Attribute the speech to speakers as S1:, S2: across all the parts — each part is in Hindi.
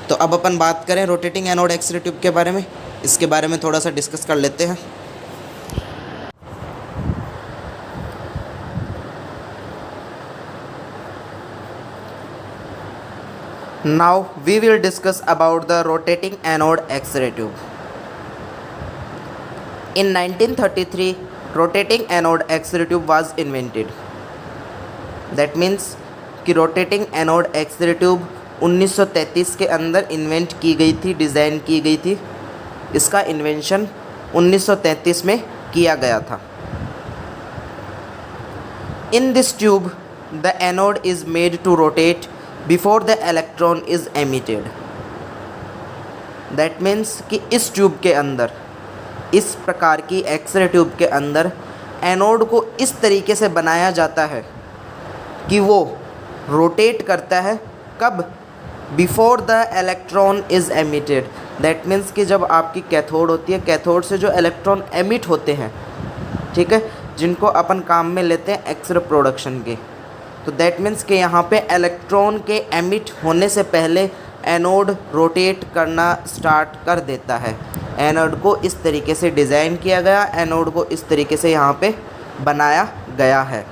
S1: तो अब अपन बात करें रोटेटिंग एनोड एक्स-रे ट्यूब के बारे में, इसके बारे में थोड़ा सा डिस्कस कर लेते हैं। Now we will discuss about the rotating anode X-ray tube. In 1933, rotating anode X-ray tube was invented. That means कि rotating anode X-ray tube 1933 के अंदर इन्वेंट की गई थी, डिज़ाइन की गई थी। इसका इन्वेंशन 1933 में किया गया था। In this tube, the anode is made to rotate before the electron is emitted. That means कि इस ट्यूब के अंदर, इस प्रकार की एक्सरे ट्यूब के अंदर एनोड को इस तरीके से बनाया जाता है कि वो रोटेट करता है। कब? Before the electron is emitted. That means कि जब आपकी कैथोड होती है, कैथोड से जो इलेक्ट्रॉन एमिट होते हैं, ठीक है, जिनको अपन काम में लेते हैं एक्सरे प्रोडक्शन के, तो दैट मीन्स कि यहाँ पे इलेक्ट्रॉन के एमिट होने से पहले एनोड रोटेट करना स्टार्ट कर देता है। एनोड को इस तरीके से डिज़ाइन किया गया, एनोड को इस तरीके से यहाँ पे बनाया गया है।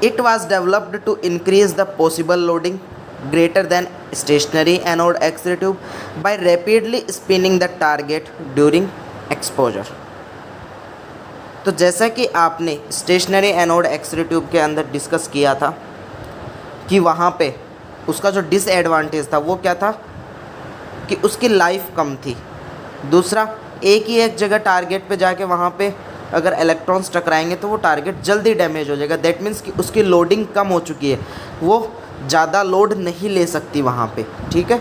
S1: It was developed to increase the possible loading greater than stationary anode X-ray tube by rapidly spinning the target during exposure. तो जैसा कि आपने स्टेशनरी एनोड एक्सरे ट्यूब के अंदर डिस्कस किया था कि वहाँ पे उसका जो डिसएडवांटेज था वो क्या था कि उसकी लाइफ कम थी। दूसरा, एक ही एक जगह टारगेट पे जाके वहाँ पे अगर इलेक्ट्रॉन्स टकराएंगे तो वो टारगेट जल्दी डैमेज हो जाएगा। दैट मीन्स कि उसकी लोडिंग कम हो चुकी है, वो ज़्यादा लोड नहीं ले सकती वहाँ पे, ठीक है।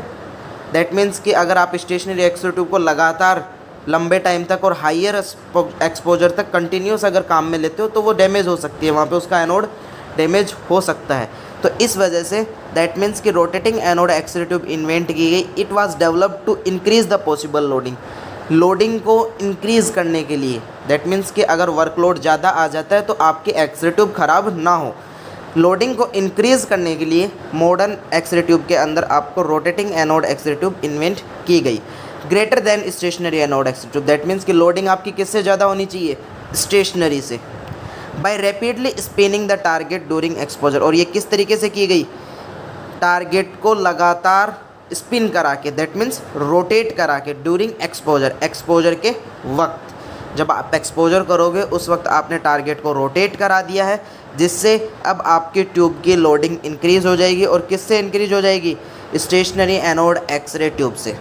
S1: दैट मीन्स कि अगर आप स्टेशनरी एक्सरे ट्यूब को लगातार लंबे टाइम तक और हाइयर एक्सपोजर तक कंटिन्यूस अगर काम में लेते हो तो वो डैमेज हो सकती है, वहाँ पे उसका एनोड डैमेज हो सकता है। तो इस वजह से दैट मीन्स कि rotating anode x ray tube invent की गई। It was developed to increase the possible loading, loading को इंक्रीज़ करने के लिए। दैट मीन्स कि अगर वर्कलोड ज़्यादा आ जाता है तो आपकी एक्सरे ट्यूब ख़राब ना हो, लोडिंग को इंक्रीज़ करने के लिए मॉडर्न एक्सरे ट्यूब के अंदर आपको rotating anode x ray tube invent की गई। Greater than stationary anode x ray tube, that means कि लोडिंग आपकी किससे ज़्यादा होनी चाहिए? स्टेशनरी से। By rapidly spinning the target during exposure, और ये किस तरीके से की गई? टारगेट को लगातार स्पिन करा के, दैट मीन्स रोटेट करा के ड्यूरिंग एक्सपोजर, एक्सपोजर के वक्त। जब आप एक्सपोजर करोगे उस वक्त आपने टारगेट को रोटेट करा दिया है, जिससे अब आपकी ट्यूब की लोडिंग इंक्रीज़ हो जाएगी। और किससे इंक्रीज़ हो जाएगी? स्टेशनरी एनोड एक्सरे ट्यूब से।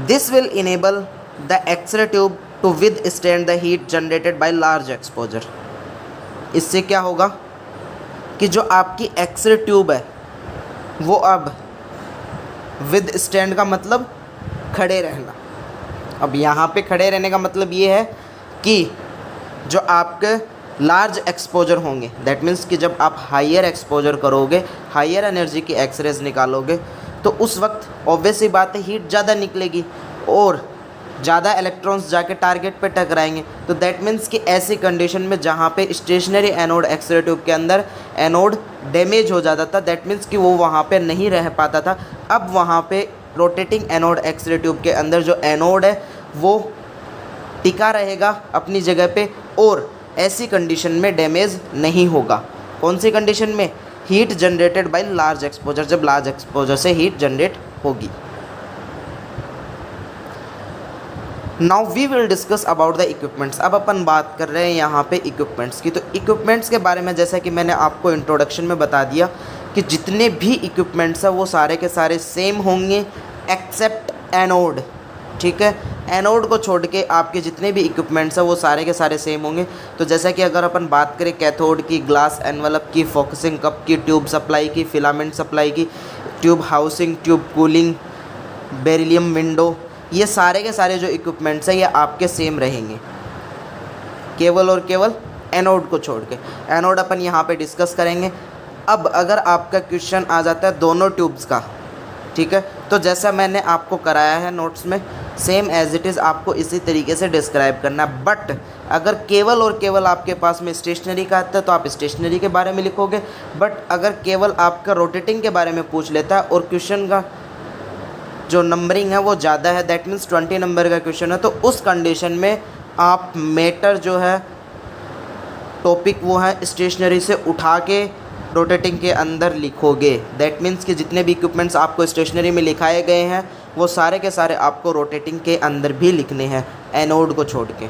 S1: This will enable the X-ray tube to withstand the heat generated by large exposure. इससे क्या होगा कि जो आपकी एक्सरे ट्यूब है वो अब withstand का मतलब खड़े रहना। अब यहाँ पे खड़े रहने का मतलब ये है कि जो आपके लार्ज एक्सपोजर होंगे, दैट मीन्स कि जब आप हाइयर एक्सपोजर करोगे, हाइयर एनर्जी की एक्सरेज निकालोगे, तो उस वक्त ऑब्वियस सी बात है हीट ज़्यादा निकलेगी और ज़्यादा इलेक्ट्रॉन्स जाके टारगेट पे टकराएंगे। तो दैट मीन्स कि ऐसी कंडीशन में जहाँ पे स्टेशनरी एनोड एक्सरे ट्यूब के अंदर एनोड डैमेज हो जाता था, दैट मीन्स कि वो वहाँ पे नहीं रह पाता था। अब वहाँ पे रोटेटिंग एनोड एक्सरे ट्यूब के अंदर जो एनोड है वो टिका रहेगा अपनी जगह पे और ऐसी कंडीशन में डैमेज नहीं होगा। कौन सी कंडीशन में? Heat generated by large exposure, जब लार्ज एक्सपोजर से हीट जनरेट होगी। Now we will discuss about the equipments. अब अपन बात कर रहे हैं यहाँ पे इक्विपमेंट्स की। तो इक्विपमेंट्स के बारे में जैसा कि मैंने आपको इंट्रोडक्शन में बता दिया कि जितने भी इक्विपमेंट्स हैं वो सारे के सारे सेम होंगे एक्सेप्ट एनोड, ठीक है। एनोड को छोड़ के आपके जितने भी इक्विपमेंट्स हैं वो सारे के सारे सेम होंगे। तो जैसा कि अगर अपन बात करें कैथोड की, ग्लास एनवलप की, फोकसिंग कप की, ट्यूब सप्लाई की, फिलामेंट सप्लाई की, tube housing, tube cooling, beryllium window, ये सारे के सारे जो इक्विपमेंट्स हैं ये आपके सेम रहेंगे, केवल और केवल एनोड को छोड़ के। एनोड अपन यहाँ पे डिस्कस करेंगे। अब अगर आपका क्वेश्चन आ जाता है दोनों ट्यूब्स का, ठीक है, तो जैसा मैंने आपको कराया है नोट्स में सेम एज इट इज़ आपको इसी तरीके से डिस्क्राइब करना। बट अगर केवल और केवल आपके पास में स्टेशनरी का आता है तो आप स्टेशनरी के बारे में लिखोगे। बट अगर केवल आपका रोटेटिंग के बारे में पूछ लेता है और क्वेश्चन का जो नंबरिंग है वो ज़्यादा है, दैट मीन्स 20 नंबर का क्वेश्चन है, तो उस कंडीशन में आप मैटर जो है टॉपिक वो है स्टेशनरी से उठा के रोटेटिंग के अंदर लिखोगे। दैट मीन्स कि जितने भी इक्विपमेंट्स आपको स्टेशनरी में लिखाए गए हैं वो सारे के सारे आपको रोटेटिंग के अंदर भी लिखने हैं, एनोड को छोड़ के।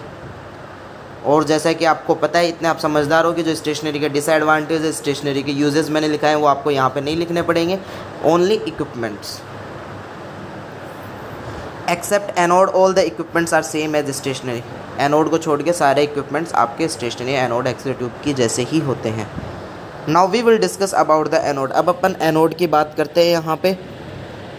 S1: और जैसा कि आपको पता है, इतने आप समझदार हो कि जो स्टेशनरी के डिसएडवांटेज, स्टेशनरी के यूजेस मैंने लिखा है वो आपको यहाँ पे नहीं लिखने पड़ेंगे, only equipments. Except anode all the equipments are same as stationary. Anode को छोड़ के सारे इक्विपमेंट्स आपके स्टेशनरी एनोड एक्सियल ट्यूब की जैसे ही होते हैं। Now we will discuss about the anode. अब अपन एनोड की बात करते हैं यहाँ पे।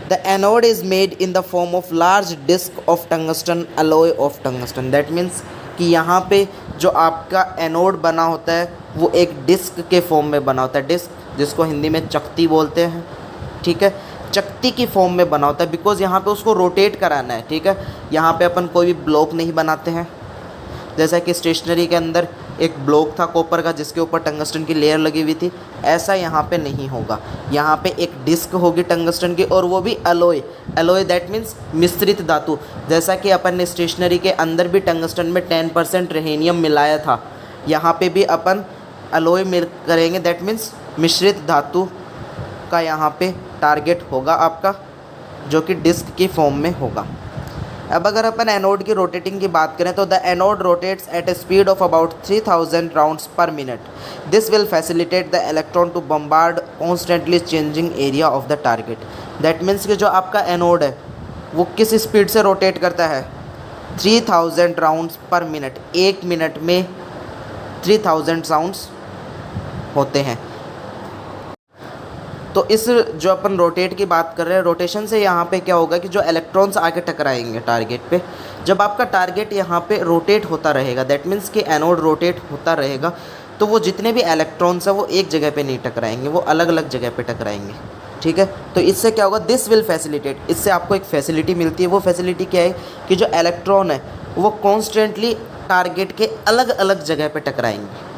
S1: The anode is made in the form of large disc of tungsten alloy of tungsten. That means कि यहाँ पे जो आपका एनोड बना होता है वो एक डिस्क के फॉर्म में बना होता है। डिस्क जिसको हिंदी में चकती बोलते हैं, ठीक है, चकती की फॉर्म में बना होता है। बिकॉज यहाँ पे उसको रोटेट कराना है, ठीक है। यहाँ पे अपन कोई भी ब्लॉक नहीं बनाते हैं, जैसा कि स्टेशनरी के अंदर एक ब्लॉक था कॉपर का जिसके ऊपर टंगस्टन की लेयर लगी हुई थी, ऐसा यहाँ पे नहीं होगा। यहाँ पे एक डिस्क होगी टंगस्टन की, और वो भी अलॉय। अलॉय दैट मीन्स मिश्रित धातु। जैसा कि अपन ने स्टेशनरी के अंदर भी टंगस्टन में 10% रेहेनियम मिलाया था, यहाँ पे भी अपन अलॉय मिल करेंगे। दैट मीन्स मिश्रित धातु का यहाँ पे टारगेट होगा आपका, जो कि डिस्क की फॉर्म में होगा। अब अगर अपन एनोड की रोटेटिंग की बात करें तो the anode rotates at a speed of about 3000 rounds per minute. This will facilitate the electron to bombard constantly changing area of the target. That means कि जो आपका एनोड है वो किस स्पीड से रोटेट करता है, 3000 राउंड्स पर मिनट। एक मिनट में 3000 साउंड्स होते हैं। तो इस जो अपन रोटेट की बात कर रहे हैं, रोटेशन से यहाँ पे क्या होगा कि जो इलेक्ट्रॉन्स आके टकराएंगे टारगेट पे, जब आपका टारगेट यहाँ पे रोटेट होता रहेगा, दैट मीन्स कि एनोड रोटेट होता रहेगा, तो वो जितने भी इलेक्ट्रॉन्स हैं वो एक जगह पे नहीं टकराएंगे, वो अलग अलग जगह पे टकराएंगे, ठीक है। तो इससे क्या होगा, दिस विल फैसिलिटेट, इससे आपको एक फैसिलिटी मिलती है। वो फैसिलिटी क्या है कि जो इलेक्ट्रॉन है वो कॉन्स्टेंटली टारगेट के अलग अलग जगह पर टकराएंगे।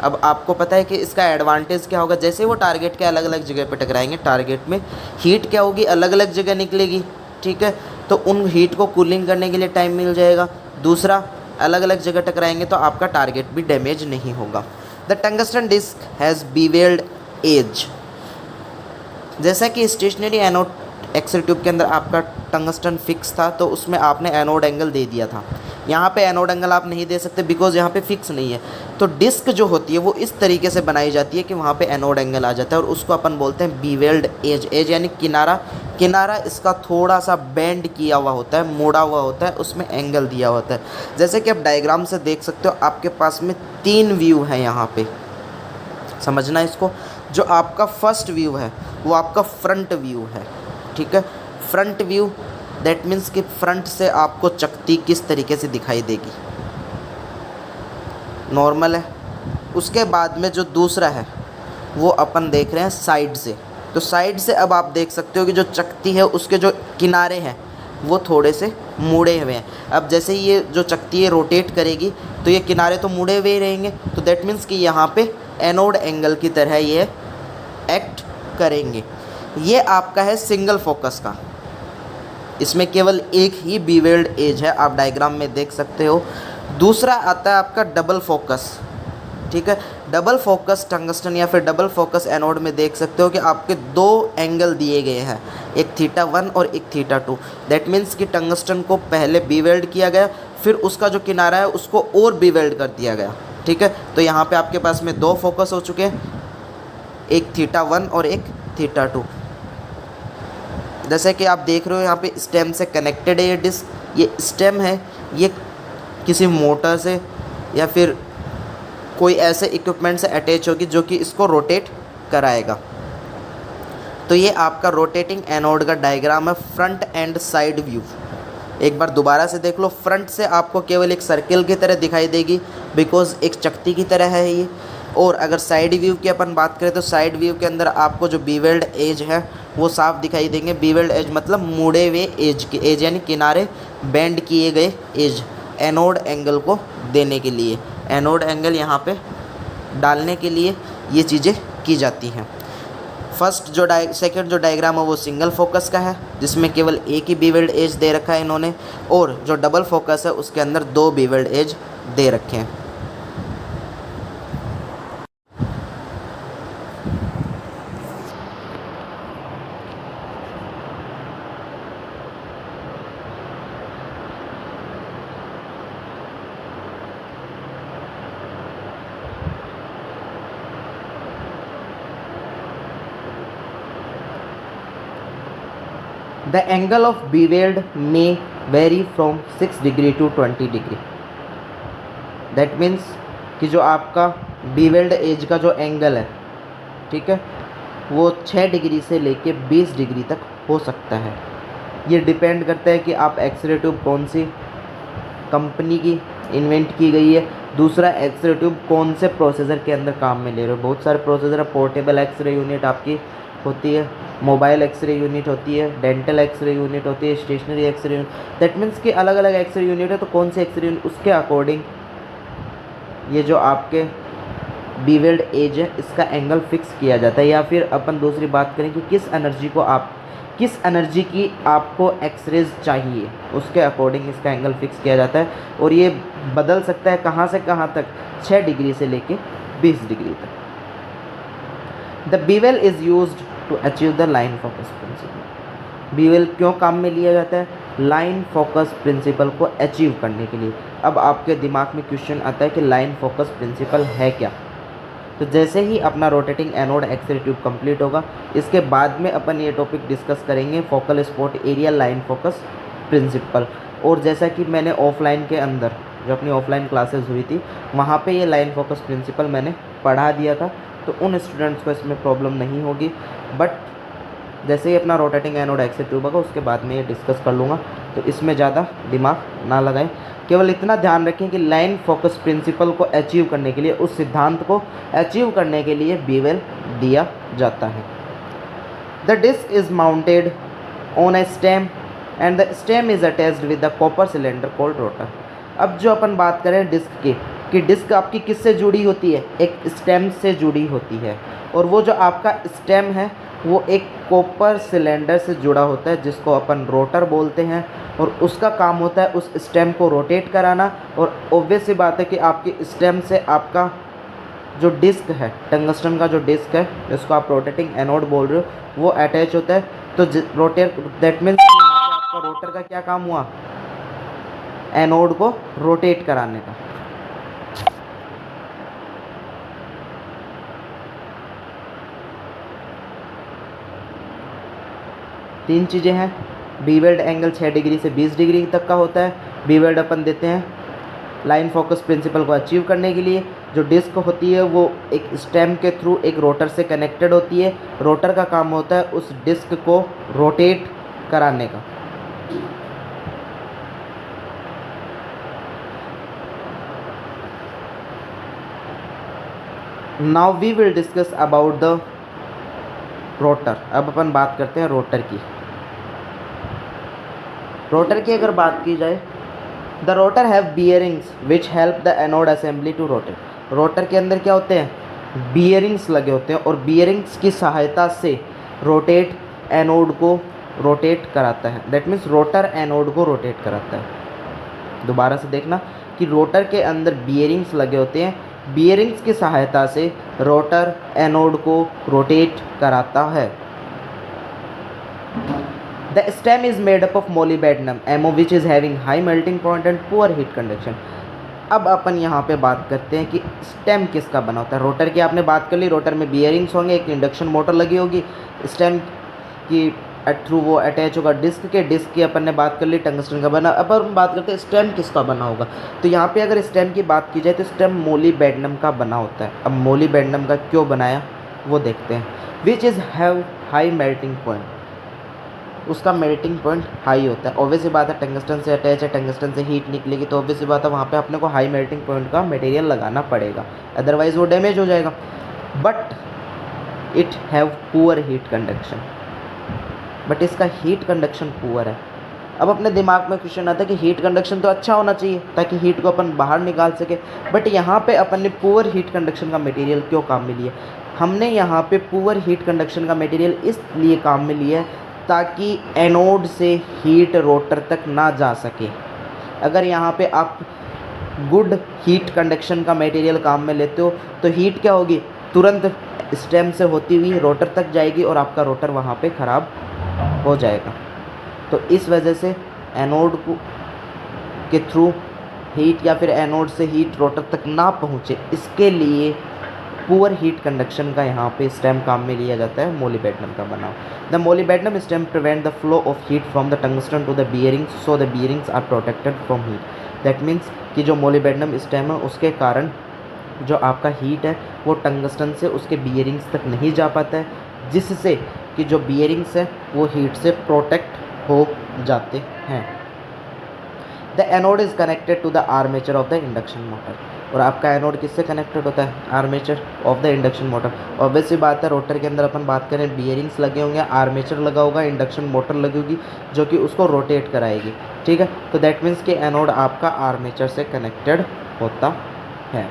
S1: अब आपको पता है कि इसका एडवांटेज क्या होगा, जैसे वो टारगेट के अलग अलग जगह पे टकराएंगे, टारगेट में हीट क्या होगी, अलग अलग जगह निकलेगी, ठीक है। तो उन हीट को कूलिंग करने के लिए टाइम मिल जाएगा। दूसरा, अलग अलग जगह टकराएंगे तो आपका टारगेट भी डैमेज नहीं होगा। The tungsten disc has bevelled edge. जैसा कि स्टेशनरी एनोड एक्सल ट्यूब के अंदर आपका टंगस्टन फिक्स था, तो उसमें आपने एनोड एंगल दे दिया था। यहाँ पे एनोड एंगल आप नहीं दे सकते बिकॉज यहाँ पे फिक्स नहीं है। तो डिस्क जो होती है वो इस तरीके से बनाई जाती है कि वहाँ पे एनोड एंगल आ जाता है, और उसको अपन बोलते हैं बीवेल्ड एज। एज यानी किनारा। किनारा इसका थोड़ा सा बेंड किया हुआ होता है, मोड़ा हुआ होता है, उसमें एंगल दिया होता है। जैसे कि आप डायग्राम से देख सकते हो, आपके पास में 3 व्यू हैं यहाँ पे, समझना इसको। जो आपका फर्स्ट व्यू है वो आपका फ्रंट व्यू है, ठीक है। फ्रंट व्यू दैट मीन्स कि फ्रंट से आपको चकती किस तरीके से दिखाई देगी, नॉर्मल है। उसके बाद में जो दूसरा है वो अपन देख रहे हैं साइड से। तो साइड से अब आप देख सकते हो कि जो चकती है उसके जो किनारे हैं वो थोड़े से मुड़े हुए हैं। अब जैसे ये जो चकती है रोटेट करेगी तो ये किनारे तो मुड़े हुए ही रहेंगे, तो दैट मीन्स कि यहाँ पे एनोड एंगल की तरह ये एक्ट करेंगे। ये आपका है सिंगल फोकस का, इसमें केवल एक ही बीवेल्ड एज है, आप डायग्राम में देख सकते हो। दूसरा आता है आपका डबल फोकस, ठीक है। डबल फोकस टंगस्टन या फिर डबल फोकस एनोड में देख सकते हो कि आपके 2 एंगल दिए गए हैं, एक θ1 और एक θ2। दैट मीन्स कि टंगस्टन को पहले बीवेल्ड किया गया, फिर उसका जो किनारा है उसको और बीवेल्ड कर दिया गया, ठीक है। तो यहाँ पे आपके पास में 2 फोकस हो चुके हैं, एक θ1 और एक θ2। जैसे कि आप देख रहे हो यहाँ पे स्टेम से कनेक्टेड है ये डिस्क। ये स्टेम है, ये किसी मोटर से या फिर कोई ऐसे इक्विपमेंट से अटैच होगी जो कि इसको रोटेट कराएगा। तो ये आपका रोटेटिंग एनोड का डायग्राम है, फ्रंट एंड साइड व्यू। एक बार दोबारा से देख लो। फ्रंट से आपको केवल एक सर्किल की तरह दिखाई देगी बिकॉज एक चकती की तरह है ये। और अगर साइड व्यू की अपन बात करें तो साइड व्यू के अंदर आपको जो बीवेल्ड एज है वो साफ दिखाई देंगे। बीवेल्ड एज मतलब मुड़े हुए एज के, एज यानी किनारे बेंड किए गए एज, एनोड एंगल को देने के लिए, एनोड एंगल यहाँ पे डालने के लिए ये चीज़ें की जाती हैं। फर्स्ट जो सेकंड जो डायग्राम है वो सिंगल फोकस का है, जिसमें केवल एक ही बीवेल्ड एज दे रखा है इन्होंने, और जो डबल फोकस है उसके अंदर 2 बीवेल्ड एज दे रखे हैं। The angle of beveled may vary from 6 degree to 20 degree. That means कि जो आपका beveled एज का जो एंगल है, ठीक है, वो 6 डिग्री से लेके 20 डिग्री तक हो सकता है। ये डिपेंड करता है कि आप एक्सरे ट्यूब कौन सी कंपनी की इन्वेंट की गई है, दूसरा एक्सरे ट्यूब कौन से प्रोसेसर के अंदर काम में ले रहे हो। बहुत सारे प्रोसेसर, पोर्टेबल एक्सरे यूनिट आपकी होती है, मोबाइल एक्सरे यूनिट होती है, डेंटल एक्सरे यूनिट होती है, stationary x ray unit, that means कि अलग अलग एक्सरे यूनिट है। तो कौन से एक्सरे यूनिट, उसके अकॉर्डिंग ये जो आपके बीवेल्ड एज है इसका एंगल फिक्स किया जाता है। या फिर अपन दूसरी बात करें कि किस एनर्जी की आपको एक्सरेज चाहिए, उसके अकॉर्डिंग इसका एंगल फिक्स किया जाता है। और ये बदल सकता है कहाँ से कहाँ तक, 6 डिग्री से लेके 20 डिग्री तक। The bevel is used to achieve the line focus principle. Bevel क्यों काम में लिया जाता है? लाइन फोकस प्रिंसिपल को अचीव करने के लिए। अब आपके दिमाग में क्वेश्चन आता है कि लाइन फोकस प्रिंसिपल है क्या? तो जैसे ही अपना rotating anode x ray tube complete होगा, इसके बाद में अपन ये टॉपिक डिस्कस करेंगे focal spot area line focus principle. और जैसा कि मैंने ऑफलाइन के अंदर जो अपनी ऑफलाइन क्लासेस हुई थी वहाँ पे ये लाइन फोकस प्रिंसिपल मैंने पढ़ा दिया था, तो उन स्टूडेंट्स को इसमें प्रॉब्लम नहीं होगी। बट जैसे ही अपना रोटेटिंग एनोड एक्सरे ट्यूब होगा उसके बाद में ये डिस्कस कर लूँगा, तो इसमें ज़्यादा दिमाग ना लगाएं। केवल इतना ध्यान रखें कि लाइन फोकस प्रिंसिपल को अचीव करने के लिए, उस सिद्धांत को अचीव करने के लिए बीवेल दिया जाता है। The disc is mounted on A stem and the stem is attached with the copper cylinder called rotor. अब जो अपन बात करें डिस्क की, कि डिस्क आपकी किससे जुड़ी होती है? एक स्टेम से जुड़ी होती है, और वो जो आपका स्टेम है वो एक कॉपर सिलेंडर से जुड़ा होता है जिसको अपन रोटर बोलते हैं, और उसका काम होता है उस स्टेम को रोटेट कराना। और ऑब्वियस सी बात है कि आपकी स्टेम से आपका जो डिस्क है, टंगस्टन का जो डिस्क है जिसको आप रोटेटिंग एनोड बोल रहे हो, वो अटैच होता है। तो रोटेट, दैट मीन्स आपका रोटर का क्या काम हुआ? एनोड को रोटेट कराने का। तीन चीज़ें हैं। बीवेल्ड एंगल 6 डिग्री से 20 डिग्री तक का होता है। बीवेल्ड अपन देते हैं लाइन फोकस प्रिंसिपल को अचीव करने के लिए। जो डिस्क होती है वो एक स्टेम के थ्रू एक रोटर से कनेक्टेड होती है। रोटर का काम होता है उस डिस्क को रोटेट कराने का। Now we will discuss about the rotor. अब अपन बात करते हैं रोटर की। रोटर की अगर बात की जाए, the rotor have bearings which help the anode assembly to rotate. Rotor के अंदर क्या होते हैं? बियरिंग्स लगे होते हैं, और बियरिंग्स की सहायता से रोटेट एनोड को रोटेट कराता है। दैट मीन्स रोटर एनोड को रोटेट कराता है। दोबारा से देखना कि रोटर के अंदर बियरिंग्स लगे होते हैं, बियरिंग्स की सहायता से रोटर एनोड को रोटेट कराता है। The stem is made up of molybdenum MO which is having high melting point and poor heat conduction। अब अपन यहाँ पे बात करते हैं कि स्टेम किसका बना होता है। रोटर की आपने बात कर ली, रोटर में बियरिंग्स होंगे, एक इंडक्शन मोटर लगी होगी, स्टेम की थ्रू वो अटैच होगा डिस्क के। डिस्क की अपन ने बात कर ली, टंगस्टन का बना। अब हम बात करते हैं स्टेम किसका बना होगा। तो यहाँ पे अगर स्टेम की बात की जाए तो स्टेम मोलिबेडनम का बना होता है। अब मोलिबेडनम का क्यों बनाया वो देखते हैं। Which is have high melting point, उसका मेल्टिंग पॉइंट हाई होता है। ऑब्वियस बात है टंगस्टन से अटैच है, टंगस्टन से हीट निकलेगी, तो ऑब्वियस बात है वहाँ पे अपने को हाई मेल्टिंग पॉइंट का मटेरियल लगाना पड़ेगा, अदरवाइज़ वो डैमेज हो जाएगा। But it have poor heat conduction. But इसका हीट कंडक्शन पुअर है। अब अपने दिमाग में क्वेश्चन आता है कि हीट कंडक्शन तो अच्छा होना चाहिए ताकि हीट को अपन बाहर निकाल सके, बट यहाँ पे अपन ने पुअर हीट कंडक्शन का मटेरियल क्यों काम में लिया? हमने यहाँ पे पुअर हीट कंडक्शन का मटेरियल इसलिए काम में लिया है ताकि एनोड से हीट रोटर तक ना जा सके। अगर यहाँ पे आप गुड हीट कंडक्शन का मटेरियल काम में लेते हो तो हीट क्या होगी, तुरंत स्टेम से होती हुई रोटर तक जाएगी और आपका रोटर वहाँ पे ख़राब हो जाएगा। तो इस वजह से एनोड के थ्रू हीट या फिर एनोड से हीट रोटर तक ना पहुँचे, इसके लिए पुअर हीट कंडक्शन का यहाँ पे स्टेम काम में लिया जाता है मोलिबेडनम का बनाव। The molybdenum stem prevent the flow of heat from the tungsten to the bearings, so the bearings are protected from heat. That means कि जो मोलिबेडनम स्टेम है उसके कारण जो आपका हीट है वो टंगस्टन से उसके बियरिंग्स तक नहीं जा पाता है, जिससे कि जो बियरिंग्स है वो हीट से प्रोटेक्ट हो जाते हैं। The anode is connected to the armature of the induction motor. और आपका एनोड किससे कनेक्टेड होता है? Armature of the induction motor. Obviously बात है, रोटर के अंदर अपन बात करें बियरिंग्स लगे होंगे, आर्मेचर लगा होगा, इंडक्शन मोटर लगी होगी जो कि उसको रोटेट कराएगी। ठीक है, तो दैट मीन्स कि एनोड आपका आर्मेचर से कनेक्टेड होता है।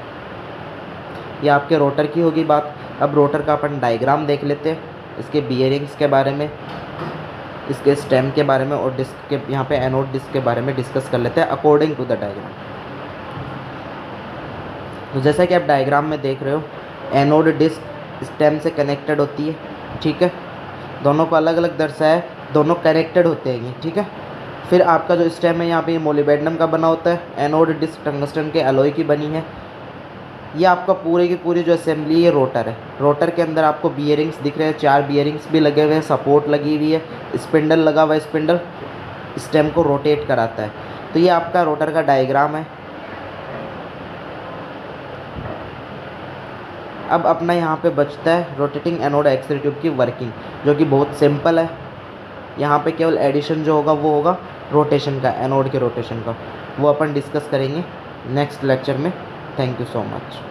S1: ये आपके रोटर की होगी बात। अब रोटर का अपन डायग्राम देख लेते हैं, इसके बियरिंग्स के बारे में, इसके स्टेम के बारे में और डिस्क के यहाँ पे एनोड डिस्क के बारे में डिस्कस कर लेते हैं अकॉर्डिंग टू द डायग्राम। तो जैसा कि आप डायग्राम में देख रहे हो, एनोड डिस्क स्टेम से कनेक्टेड होती है। ठीक है, दोनों को अलग अलग दर्शाया है, दोनों कनेक्टेड होते हैं ये। ठीक है, फिर आपका जो स्टेम है यहाँ पे मोलिबेडनम का बना होता है, एनोड डिस्क टंगस्टन के एलॉय की बनी है। ये आपका पूरे की पूरी जो असेंबली है रोटर है। रोटर के अंदर आपको बियरिंग्स दिख रहे हैं, 4 बियरिंग्स भी लगे हुए हैं, सपोर्ट लगी हुई है, स्पिंडल लगा हुआ है, स्पिंडल स्टेम को रोटेट कराता है। तो ये आपका रोटर का डायग्राम है। अब अपना यहाँ पे बचता है रोटेटिंग एनोड एक्सियल ट्यूब की वर्किंग, जो कि बहुत सिंपल है। यहाँ पे केवल एडिशन जो होगा वो होगा रोटेशन का, एनोड के रोटेशन का। वो अपन डिस्कस करेंगे नेक्स्ट लेक्चर में। Thank you so much.